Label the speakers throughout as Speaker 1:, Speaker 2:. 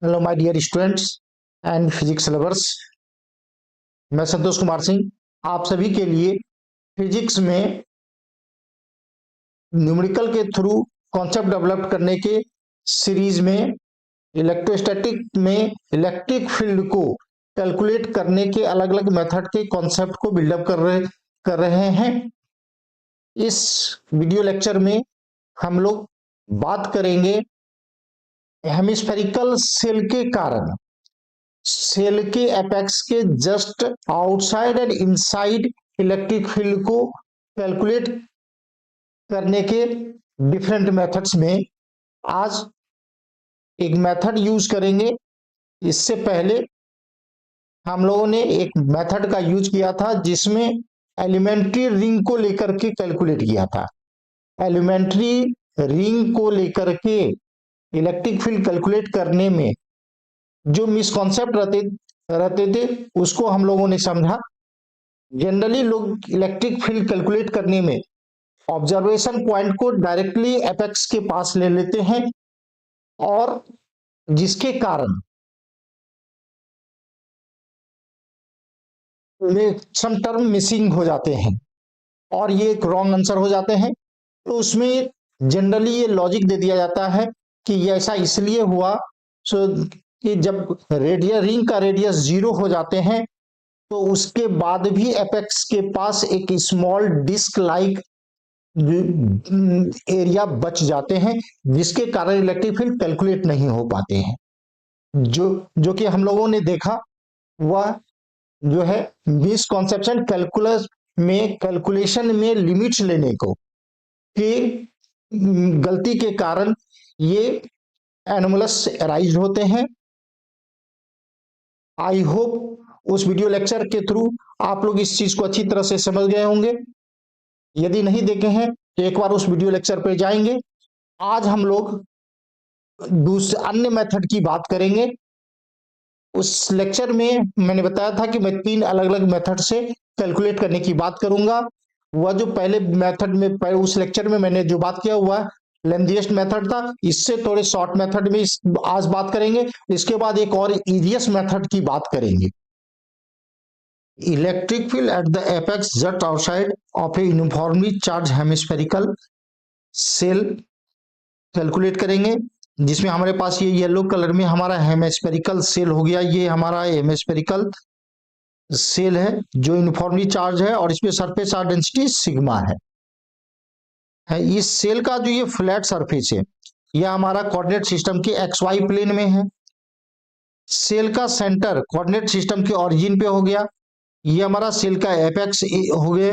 Speaker 1: Hello my dear students and physics lovers. मैं संतोष कुमार सिंह आप सभी के लिए फिजिक्स में न्यूमेरिकल के थ्रू कॉन्सेप्ट डेवलप करने के सीरीज में इलेक्ट्रोस्टैटिक में इलेक्ट्रिक फील्ड को कैलकुलेट करने के अलग अलग मेथड के कॉन्सेप्ट को बिल्डअप कर रहे हैं। इस वीडियो लेक्चर में हम लोग बात करेंगे हेमिस्फेरिकल सेल के कारण सेल के एपेक्स के just outside and inside electric field को कैलकुलेट करने के डिफरेंट मेथड्स में आज एक मेथड यूज करेंगे। इससे पहले हम लोगों ने एक मेथड का यूज किया था जिसमें एलिमेंट्री रिंग को लेकर के कैलकुलेट किया था। एलिमेंट्री रिंग को लेकर के इलेक्ट्रिक फील्ड कैलकुलेट करने में जो मिसकॉन्सेप्ट रहते थे उसको हम लोगों ने समझा। जनरली लोग इलेक्ट्रिक फील्ड कैलकुलेट करने में ऑब्जर्वेशन पॉइंट को डायरेक्टली एपेक्स के पास ले लेते हैं और जिसके कारण सम टर्म मिसिंग हो जाते हैं और ये एक रॉन्ग आंसर हो जाते हैं। तो उसमें जनरली ये लॉजिक दे दिया जाता है कि ये ऐसा इसलिए हुआ कि जब रिंग का रेडियस 0 हो जाते हैं तो उसके बाद भी एपेक्स के पास एक स्मॉल डिस्क लाइक एरिया बच जाते हैं जिसके कारण इलेक्ट्रिक फील्ड कैलकुलेट नहीं हो पाते हैं। जो कि हम लोगों ने देखा वह जो है मिसकॉन्सेप्शन कैलकुलेशन में लिमिट्स लेने को कि गलती के कारण ये एनोमलस अराइज होते हैं। आई होप उस वीडियो लेक्चर के थ्रू आप लोग इस चीज को अच्छी तरह से समझ गए होंगे। यदि नहीं देखे हैं तो एक बार उस वीडियो लेक्चर पर जाएंगे। आज हम लोग दूसरे अन्य मेथड की बात करेंगे। उस लेक्चर में मैंने बताया था कि मैं 3 अलग अलग मेथड से कैलकुलेट करने की बात करूंगा। वह जो पहले मेथड में उस लेक्चर में मैंने जो बात किया हुआ लेंथीएस्ट मेथड था, इससे थोड़े शॉर्ट मेथड में आज बात करेंगे। इसके बाद एक और इजीएस्ट मेथड की बात करेंगे। Electric field at the apex just outside of a uniformly charge hemispherical shell calculate करेंगे, जिसमें हमारे पास ये येलो कलर में हमारा हेमिस्फेरिकल सेल हो गया। ये हमारा हेमिस्फेरिकल सेल है जो यूनिफॉर्मली चार्ज है और इसमें सरफेस चार्ज डेंसिटी सिग्मा है। इस सेल का जो ये फ्लैट सरफेस है यह हमारा कोऑर्डिनेट सिस्टम के एक्स वाई प्लेन में है। सेल का सेंटर कोऑर्डिनेट सिस्टम के ओरिजिन पे हो गया। ये हमारा सेल का एपेक्स हो गए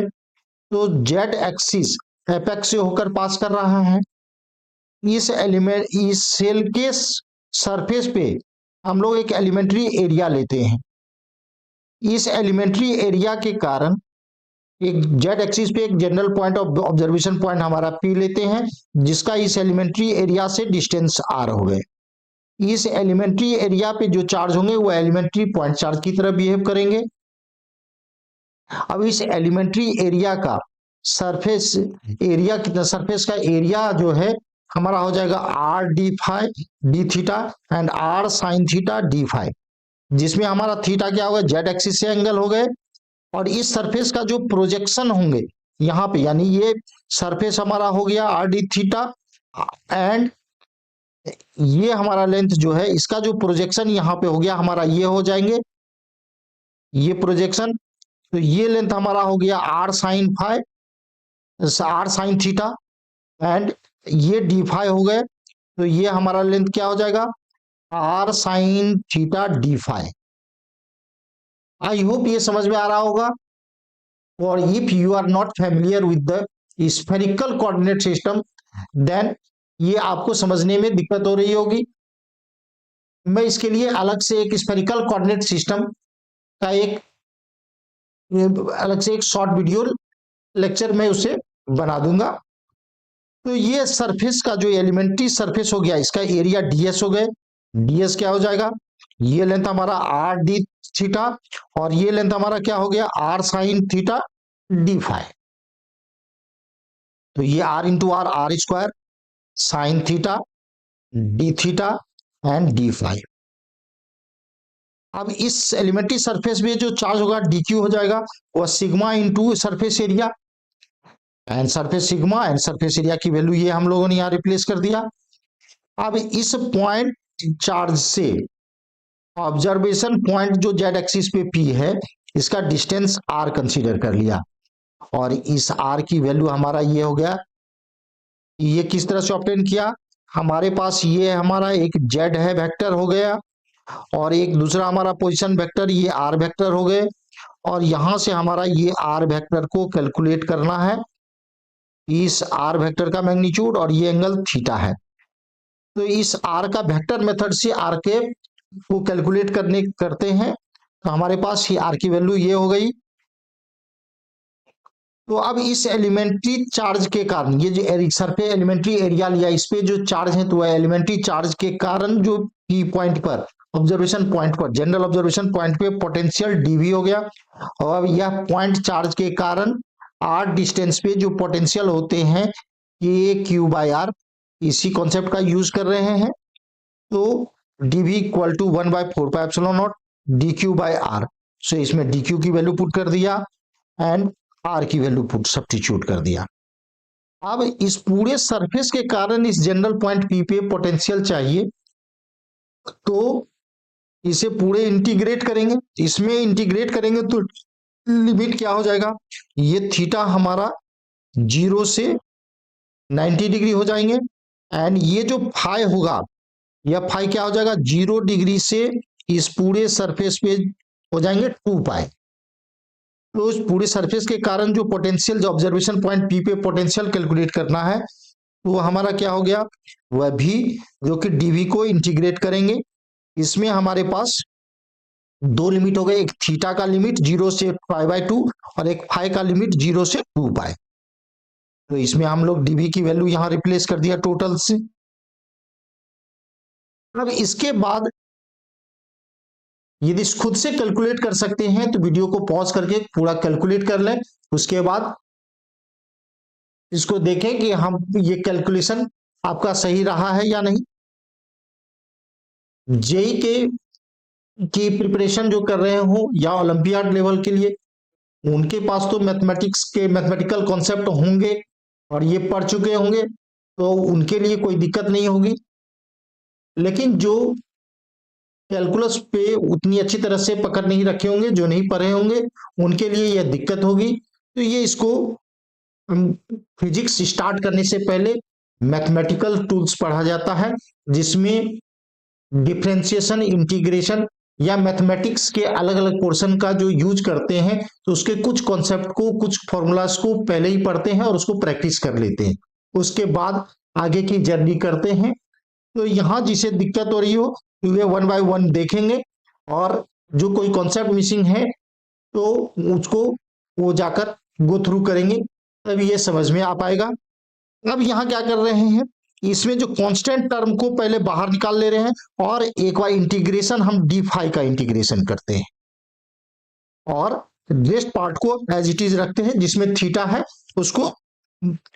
Speaker 1: तो जेड एक्सिस एपेक्स से होकर पास कर रहा है। इस सेल के सरफेस पे हम लोग एक एलिमेंट्री एरिया लेते हैं। इस एलिमेंट्री एरिया के कारण एक जेड एक्सिस पे एक general point of observation point हमारा पी लेते हैं जिसका इस एलिमेंट्री एरिया से डिस्टेंस आर हो गए। इस एलिमेंट्री एरिया पे जो चार्ज होंगे वो एलिमेंट्री पॉइंट चार्ज की तरह बिहेव करेंगे। अब इस एलिमेंट्री एरिया का सरफेस का एरिया जो है हमारा हो जाएगा R D phi D theta and R sine theta D phi, जिसमें हमारा थीटा क्या होगा जेड एक्सिस से एंगल हो गए और इस सरफेस का जो प्रोजेक्शन होंगे यहाँ पे, यानी ये सरफेस हमारा हो गया आर डी थीटा एंड ये हमारा लेंथ जो है इसका जो प्रोजेक्शन यहाँ पे हो गया हमारा ये हो जाएंगे ये प्रोजेक्शन। तो ये लेंथ हमारा हो गया आर साइन थीटा एंड ये डी फाइव हो गए। तो ये हमारा लेंथ क्या हो जाएगा R sine theta D phi. I hope ये समझ में आ रहा होगा। और if you are not familiar with the spherical coordinate system then ये आपको समझने में दिक्कत हो रही होगी। मैं इसके लिए अलग से एक स्फेरिकल कोऑर्डिनेट सिस्टम का अलग से एक शॉर्ट वीडियो लेक्चर में उसे बना दूंगा। तो ये सरफेस का जो एलिमेंट्री सरफेस हो गया इसका एरिया डीएस हो गए। डीएस क्या हो जाएगा ये लेंथ हमारा आर डी थीटा और ये लेंथ हमारा क्या हो गया R sine theta D phi. तो ये R into R square sine theta D theta and D phi. अब इस एलिमेंट्री सरफेस में जो चार्ज होगा dq हो जाएगा वह sigma into surface area and surface sigma and surface area की वैल्यू ये हम लोगों ने यहाँ रिप्लेस कर दिया। अब इस पॉइंट चार्ज से ऑब्जर्वेशन पॉइंट जो जेड एक्सिस पे p है इसका डिस्टेंस r कंसीडर कर लिया और इस r की वैल्यू हमारा ये हो गया। ये किस तरह से ऑब्टेन किया, हमारे पास ये हमारा एक z है वेक्टर हो गया और एक दूसरा हमारा पोजीशन वेक्टर ये r वेक्टर हो गए और यहां से हमारा ये r वेक्टर को कैलकुलेट करना है, इस r वेक्टर का मैग्नीट्यूड और ये एंगल थीटा है। तो इस r का वेक्टर मेथड से r के को कैलकुलेट करते हैं तो हमारे पास ये r की वैल्यू ये हो गई। तो अब इस एलिमेंट्री चार्ज के कारण ये जो सरफेस एलिमेंट्री एरिया लिया इस पे जो चार्ज है तो एलिमेंट्री चार्ज के कारण जो पी पॉइंट पर ऑब्जर्वेशन पॉइंट पर जनरल ऑब्जर्वेशन पॉइंट पे पोटेंशियल डीवी हो गया और यह पॉइंट चार्ज के कारण आर डिस्टेंस पे जो पोटेंशियल होते हैं के क्यू बाय आर, इसी कॉन्सेप्ट का यूज कर रहे हैं। तो dv equal to 1/4πε0 dq by r. So इसमें dq की वैल्यू पुट कर दिया एंड r की वैल्यू पुट सब्स्टिट्यूट कर दिया। अब इस पूरे सरफेस के कारण इस जनरल पॉइंट p पे पोटेंशियल चाहिए तो इसे पूरे इंटीग्रेट करेंगे, इसमें इंटीग्रेट करेंगे तो लिमिट क्या हो जाएगा, ये थीटा हमारा 0 से 90 डिग्री हो जाएंगे एंड ये जो फाई होगा यह फाई क्या हो जाएगा 0 डिग्री से इस पूरे सरफेस पे हो जाएंगे 2 पाई। तो इस पूरे सरफेस के कारण जो पोटेंशियल जो ऑब्जर्वेशन पॉइंट पी पे पोटेंशियल कैलकुलेट करना है तो हमारा क्या हो गया, वह भी जो कि डीवी को इंटीग्रेट करेंगे। इसमें हमारे पास दो लिमिट हो गए, एक थीटा का लिमिट 0 से π/2 और एक फाई का लिमिट 0 से 2 पाई। तो इसमें हम लोग डीवी की वैल्यू यहां रिप्लेस कर दिया टोटल से। अब इसके बाद यदि खुद से कैलकुलेट कर सकते हैं तो वीडियो को पॉज करके पूरा कैलकुलेट कर लें, उसके बाद इसको देखें कि हम ये कैलकुलेशन आपका सही रहा है या नहीं। जेई के की प्रिपरेशन जो कर रहे हो या ओलंपियाड लेवल के लिए उनके पास तो मैथमेटिक्स के मैथमेटिकल कॉन्सेप्ट होंगे और ये पढ़ चुके होंगे तो उनके लिए कोई दिक्कत नहीं होगी। लेकिन जो कैलकुलस पे उतनी अच्छी तरह से पकड़ नहीं रखे होंगे, जो नहीं पढ़े होंगे, उनके लिए यह दिक्कत होगी। तो ये इसको फिजिक्स स्टार्ट करने से पहले मैथमेटिकल टूल्स पढ़ा जाता है जिसमें डिफरेंशिएशन, इंटीग्रेशन या मैथमेटिक्स के अलग अलग पोर्शन का जो यूज करते हैं तो उसके कुछ कॉन्सेप्ट को, कुछ फॉर्मूलाज को पहले ही पढ़ते हैं और उसको प्रैक्टिस कर लेते हैं, उसके बाद आगे की जर्नी करते हैं। तो यहाँ जिसे दिक्कत हो रही हो तो वे 1 बाय 1 देखेंगे और जो कोई कॉन्सेप्ट मिसिंग है तो उसको वो जाकर गो थ्रू करेंगे, तभी ये समझ में आ पाएगा। अब यहाँ क्या कर रहे हैं, इसमें जो कांस्टेंट टर्म को पहले बाहर निकाल ले रहे हैं और एक बार इंटीग्रेशन हम डी फाई का इंटीग्रेशन करते हैं और रेस्ट पार्ट को एज इट इज रखते हैं, जिसमें थीटा है उसको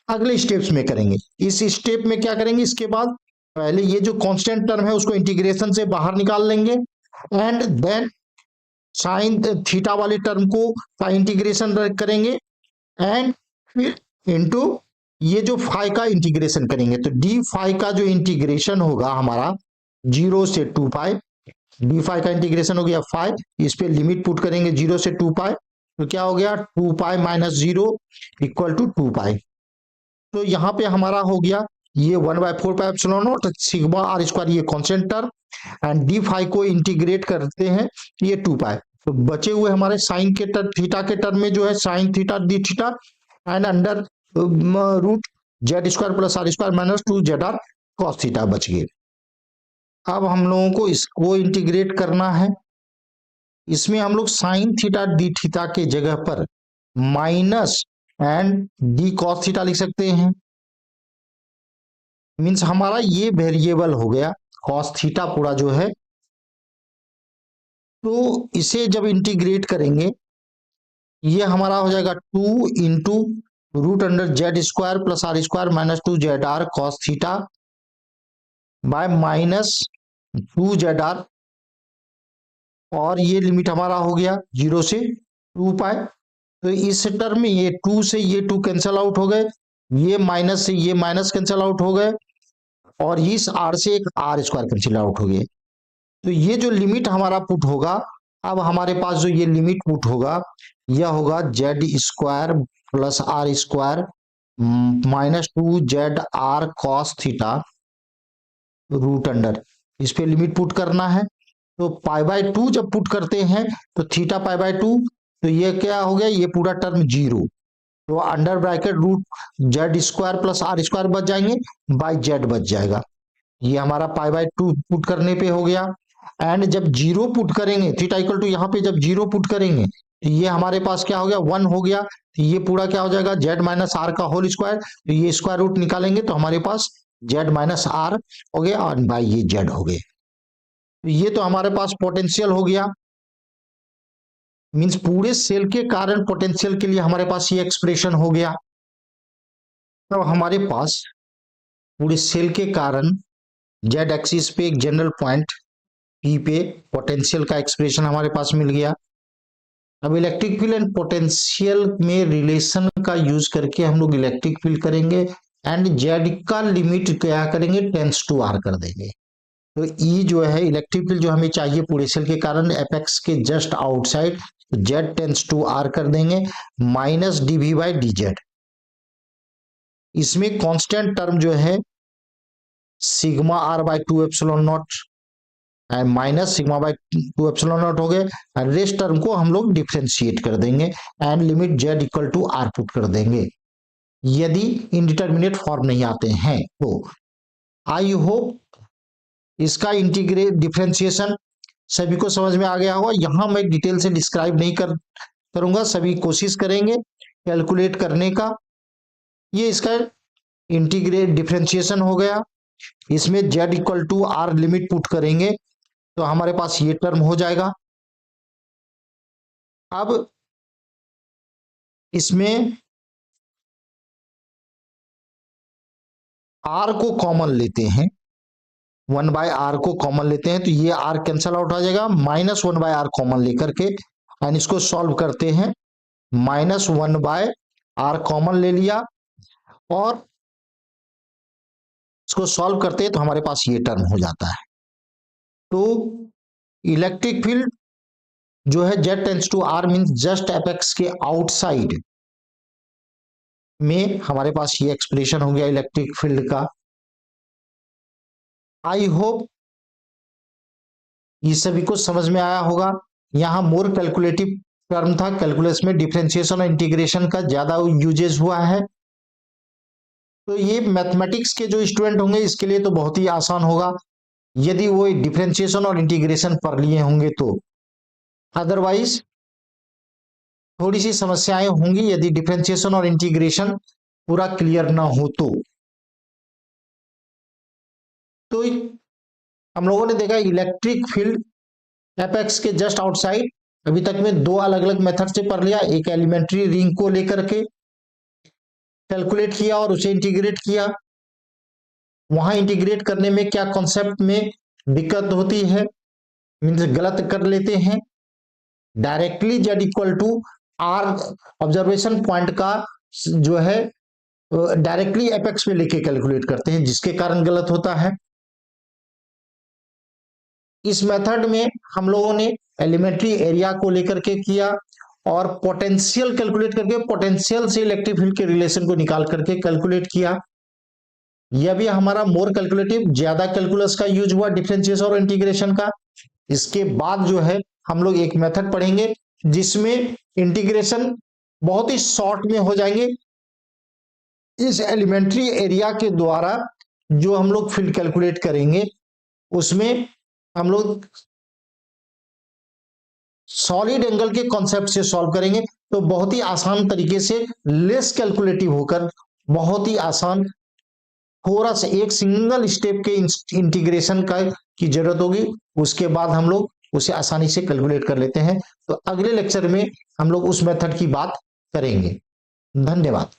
Speaker 1: अगले स्टेप्स में करेंगे। इस स्टेप में क्या करेंगे, इसके बाद पहले ये जो कांस्टेंट टर्म है उसको इंटीग्रेशन से बाहर निकाल लेंगे एंड देन साइन थीटा वाली टर्म को का इंटीग्रेशन करेंगे एंड फिर इनटू ये जो फाई का इंटीग्रेशन करेंगे। तो डी फाई का जो इंटीग्रेशन होगा हमारा 0 से 2 पाई, डी फाई का इंटीग्रेशन हो गया फाई, इस पे लिमिट पुट करेंगे 0 से 2 पाई तो क्या हो गया 2 pi minus 0 equal to 2 pi. तो यहाँ पे हमारा हो गया ये 1/4πε0 सिग्मा आर स्क्वायर, ये constant term and D phi को इंटीग्रेट करते हैं ये 2 पाई। तो बचे हुए हमारे साइन के थीटा के टर्म में जो है sine theta D theta and under root Z square plus R square minus 2 Z R cos theta बच गए। अब हम लोगों को इसको इंटीग्रेट करना है, इसमें हम लोग साइन थीटा डी थीटा के जगह पर minus and D cos theta लिख सकते हैं। मीन्स हमारा ये वेरिएबल हो गया कॉस थीटा पूरा जो है, तो इसे जब इंटीग्रेट करेंगे ये हमारा हो जाएगा 2 into root under Z square plus R square minus 2 Z R cos theta by minus 2 Z R और ये लिमिट हमारा हो गया 0 से 2 पाई। तो इस टर्म में ये 2 से ये 2 कैंसल आउट हो गए, ये माइनस से ये माइनस कैंसल आउट हो गए, और इस r से एक r स्क्वायर कैंसिल आउट हो गए। तो ये जो लिमिट हमारा पुट होगा, अब हमारे पास जो ये लिमिट पुट होगा, यह होगा Z square plus R square minus 2 ZR cos theta root under, इस पे लिमिट पुट करना है। तो π/2 जब पुट करते हैं तो थीटा π/2, तो ये क्या हो गया, ये पूरा टर्म 0, तो under bracket root Z square plus R square बच जाएंगे, बाई जेड बच जाएगा। ये हमारा π/2 पुट करने पे हो गया। एंड जब 0 पुट करेंगे, थीटा इक्वल टू यहाँ पे जब 0 पुट करेंगे तो ये हमारे पास क्या हो गया, 1 हो गया। तो ये पूरा क्या हो जाएगा, जेड माइनस आर का होल स्क्वायर, तो ये स्क्वायर रूट निकालेंगे तो हमारे पास जेड माइनस आर हो गया और बाई ये जेड हो गए। तो ये तो हमारे पास पोटेंशियल हो गया, मींस पूरे सेल के कारण पोटेंशियल के लिए हमारे पास ये एक्सप्रेशन हो गया। तो हमारे पास पूरे सेल के कारण जेड एक्सिस पे एक जनरल पॉइंट पी पे पोटेंशियल का एक्सप्रेशन हमारे पास मिल गया। अब इलेक्ट्रिक फील्ड एंड पोटेंशियल में रिलेशन का यूज करके हम लोग इलेक्ट्रिक फील्ड करेंगे एंड जेड का लिमिट क्या करेंगे, टेंस टू आर कर देंगे। तो ई जो है इलेक्ट्रिक फील्ड जो हमें चाहिए पूरे सेल के कारण एपेक्स के just outside, Z tends to R कर देंगे minus DV by D Z. इसमें कांस्टेंट टर्म जो है sigma R by 2 epsilon naught minus sigma by 2 epsilon naught हो गए। रेस्ट टर्म को हम लोग डिफरेंशिएट कर देंगे and limit Z equal to R put कर देंगे, यदि इंडिटरमिनेट फॉर्म नहीं आते हैं तो। आई होप इसका इंटीग्रेट डिफरेंशिएशन सभी को समझ में आ गया होगा। यहां मैं डिटेल से डिस्क्राइब नहीं करूंगा, सभी कोशिश करेंगे कैलकुलेट करने का। ये इसका इंटीग्रेट डिफरेंशिएशन हो गया, इसमें z equal to R limit put करेंगे तो हमारे पास ये टर्म हो जाएगा। अब इसमें r को कॉमन लेते हैं, 1/r को कॉमन लेते हैं तो ये r कैंसल आउट आ जाएगा, -1/r कॉमन लेकर के एंड इसको सॉल्व करते हैं, -1/r कॉमन ले लिया और इसको सॉल्व करते हैं तो हमारे पास ये टर्म हो जाता है। तो इलेक्ट्रिक फील्ड जो है Z tends to R means just apex के आउटसाइड में हमारे पास ये एक्सप्रेशन हो गया इलेक्ट्रिक फील्ड का। आई होप ये सभी को समझ में आया होगा। यहां मोर कैलकुलेटिव टर्म था, कैलकुलस में डिफरेंशिएशन और इंटीग्रेशन का ज्यादा यूजेस हुआ है। तो ये मैथमेटिक्स के जो स्टूडेंट होंगे इसके लिए तो बहुत ही आसान होगा यदि वो डिफरेंशिएशन और इंटीग्रेशन पढ़ लिए होंगे तो। अदरवाइज थोड़ी सी समस्याएं होंगी यदि डिफरेंशिएशन और इंटीग्रेशन पूरा क्लियर ना हो तो। हम लोगों ने देखा इलेक्ट्रिक फील्ड एपेक्स के जस्ट आउटसाइड, अभी तक में दो अलग अलग मेथड से पढ़ लिया। एक एलिमेंट्री रिंग को लेकर के कैलकुलेट किया और उसे इंटीग्रेट किया। वहां इंटीग्रेट करने में क्या कॉन्सेप्ट में दिक्कत होती है, मीन्स गलत कर लेते हैं। Directly Z equal to R observation point का जो है डायरेक्टली एपेक्स में लेके कैलकुलेट करते हैं, जिसके कारण गलत होता है। इस मेथड में हम लोगों ने एलिमेंट्री एरिया को लेकर के किया और पोटेंशियल कैलकुलेट करके पोटेंशियल से इलेक्ट्रिक फील्ड के रिलेशन को निकाल करके कैलकुलेट किया। यह भी हमारा मोर कैलकुलेटिव, ज्यादा कैलकुलस का यूज हुआ डिफरेंशिएशन और इंटीग्रेशन का। इसके बाद जो है हम लोग एक मेथड पढ़ेंगे जिसमें इंटीग्रेशन बहुत ही शॉर्ट में हो जाएंगे। इस एलिमेंट्री एरिया के द्वारा जो हम लोग फील्ड कैलकुलेट करेंगे उसमें हम लोग सॉलिड एंगल के कॉन्सेप्ट से सॉल्व करेंगे, तो बहुत ही आसान तरीके से लेस कैलकुलेटिव होकर बहुत ही आसान, थोड़ा सा एक सिंगल स्टेप के इंटीग्रेशन का की जरूरत होगी, उसके बाद हम लोग उसे आसानी से कैलकुलेट कर लेते हैं। तो अगले लेक्चर में हम लोग उस मेथड की बात करेंगे। धन्यवाद।